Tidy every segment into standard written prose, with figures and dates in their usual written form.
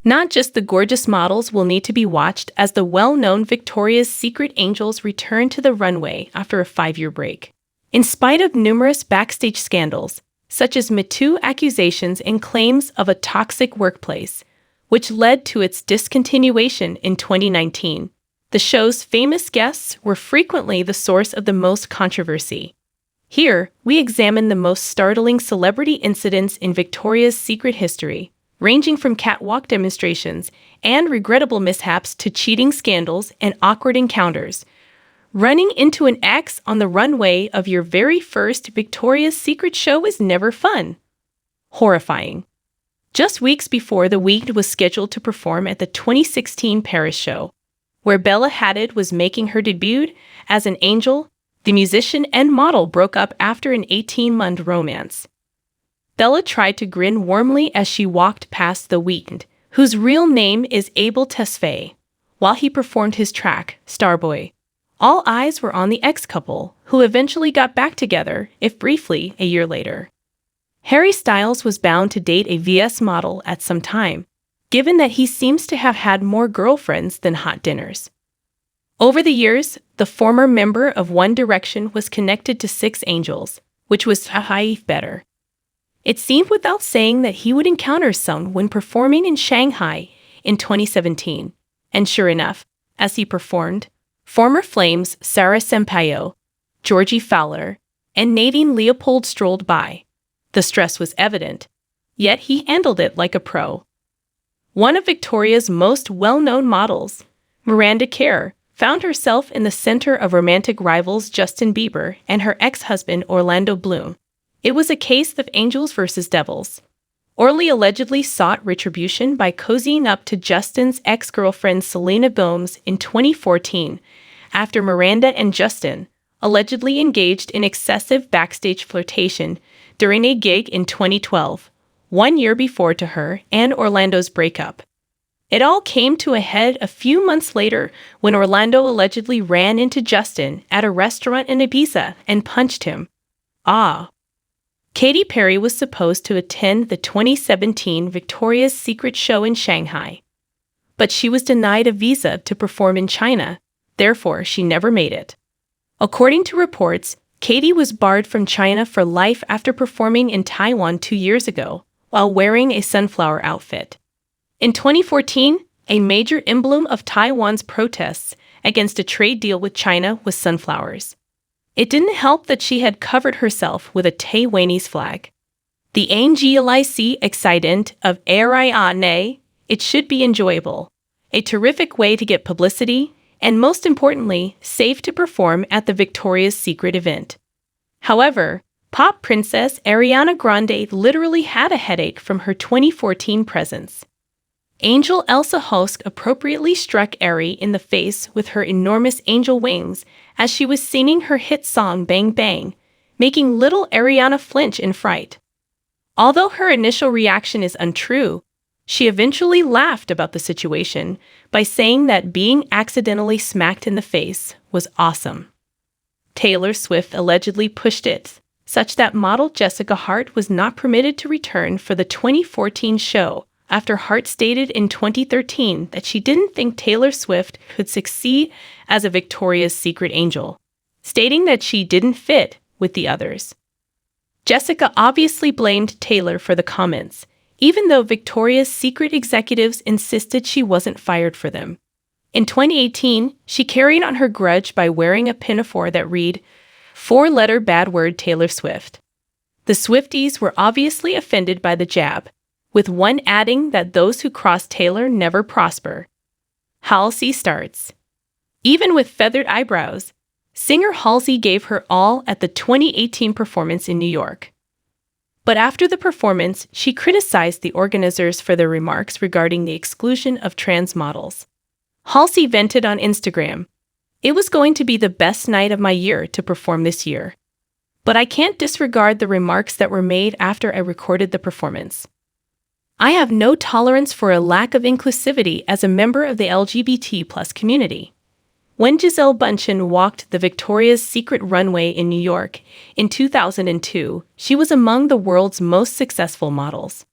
Not just the gorgeous models will need to be watched as the well-known Victoria's Secret angels return to the runway after a 5-year break. In spite of numerous backstage scandals, such as Me Too accusations and claims of a toxic workplace, which led to its discontinuation in 2019, the show's famous guests were frequently the source of the most controversy. Here, we examine the most startling celebrity incidents in Victoria's Secret history, ranging from catwalk demonstrations and regrettable mishaps to cheating scandals and awkward encounters. Running into an ex on the runway of your very first Victoria's Secret show is never fun. Horrifying. Just weeks before the Weeknd was scheduled to perform at the 2016 Paris show, where Bella Hadid was making her debut as an angel, the musician and model broke up after an 18-month romance. Bella tried to grin warmly as she walked past the Weeknd, whose real name is Abel Tesfaye, while he performed his track, Starboy. All eyes were on the ex-couple, who eventually got back together, if briefly, a year later. Harry Styles was bound to date a VS model at some time, given that he seems to have had more girlfriends than hot dinners. Over the years, the former member of One Direction was connected to 6 angels, which was better. It seemed without saying that he would encounter some when performing in Shanghai in 2017. And sure enough, as he performed, former Flames Sarah Sampaio, Georgie Fowler, and Nadine Leopold strolled by. The stress was evident, yet he handled it like a pro. One of Victoria's most well-known models, Miranda Kerr, found herself in the center of romantic rivals Justin Bieber and her ex-husband Orlando Bloom. It was a case of angels versus devils. Orly allegedly sought retribution by cozying up to Justin's ex-girlfriend Selena Gomez in 2014, after Miranda and Justin allegedly engaged in excessive backstage flirtation during a gig in 2012, 1 year before to her and Orlando's breakup. It all came to a head a few months later when Orlando allegedly ran into Justin at a restaurant in Ibiza and punched him. Katy Perry was supposed to attend the 2017 Victoria's Secret show in Shanghai, but she was denied a visa to perform in China, therefore she never made it. According to reports, Katy was barred from China for life after performing in Taiwan 2 years ago, while wearing a sunflower outfit. In 2014, a major emblem of Taiwan's protests against a trade deal with China was sunflowers. It didn't help that she had covered herself with a Taiwanese flag. The Angelic accident of Ariane, it should be enjoyable, a terrific way to get publicity, and most importantly, safe to perform at the Victoria's Secret event. However, pop princess Ariana Grande literally had a headache from her 2014 presence. Angel Elsa Hosk appropriately struck Ari in the face with her enormous angel wings as she was singing her hit song Bang Bang, making little Ariana flinch in fright. Although her initial reaction is untrue, she eventually laughed about the situation by saying that being accidentally smacked in the face was awesome. Taylor Swift allegedly pushed it, such that model Jessica Hart was not permitted to return for the 2014 show, after Hart stated in 2013 that she didn't think Taylor Swift could succeed as a Victoria's Secret angel, stating that she didn't fit with the others. Jessica obviously blamed Taylor for the comments, even though Victoria's Secret executives insisted she wasn't fired for them. In 2018, she carried on her grudge by wearing a pinafore that read, 4-letter bad word Taylor Swift. The Swifties were obviously offended by the jab, with one adding that those who cross Taylor never prosper. Halsey starts. Even with feathered eyebrows, singer Halsey gave her all at the 2018 performance in New York. But after the performance, she criticized the organizers for their remarks regarding the exclusion of trans models. Halsey vented on Instagram, "It was going to be the best night of my year to perform this year. But I can't disregard the remarks that were made after I recorded the performance. I have no tolerance for a lack of inclusivity as a member of the LGBT+ community." When Gisele Bündchen walked the Victoria's Secret runway in New York in 2002, she was among the world's most successful models.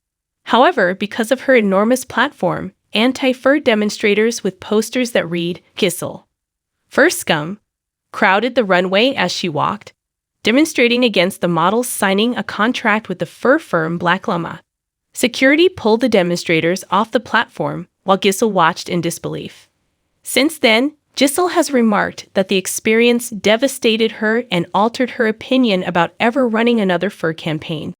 However, because of her enormous platform, anti-fur demonstrators with posters that read, "Kissel." Fur scum crowded the runway as she walked, demonstrating against the models signing a contract with the fur firm Black Lima. Security pulled the demonstrators off the platform while Giselle watched in disbelief. Since then, Giselle has remarked that the experience devastated her and altered her opinion about ever running another fur campaign.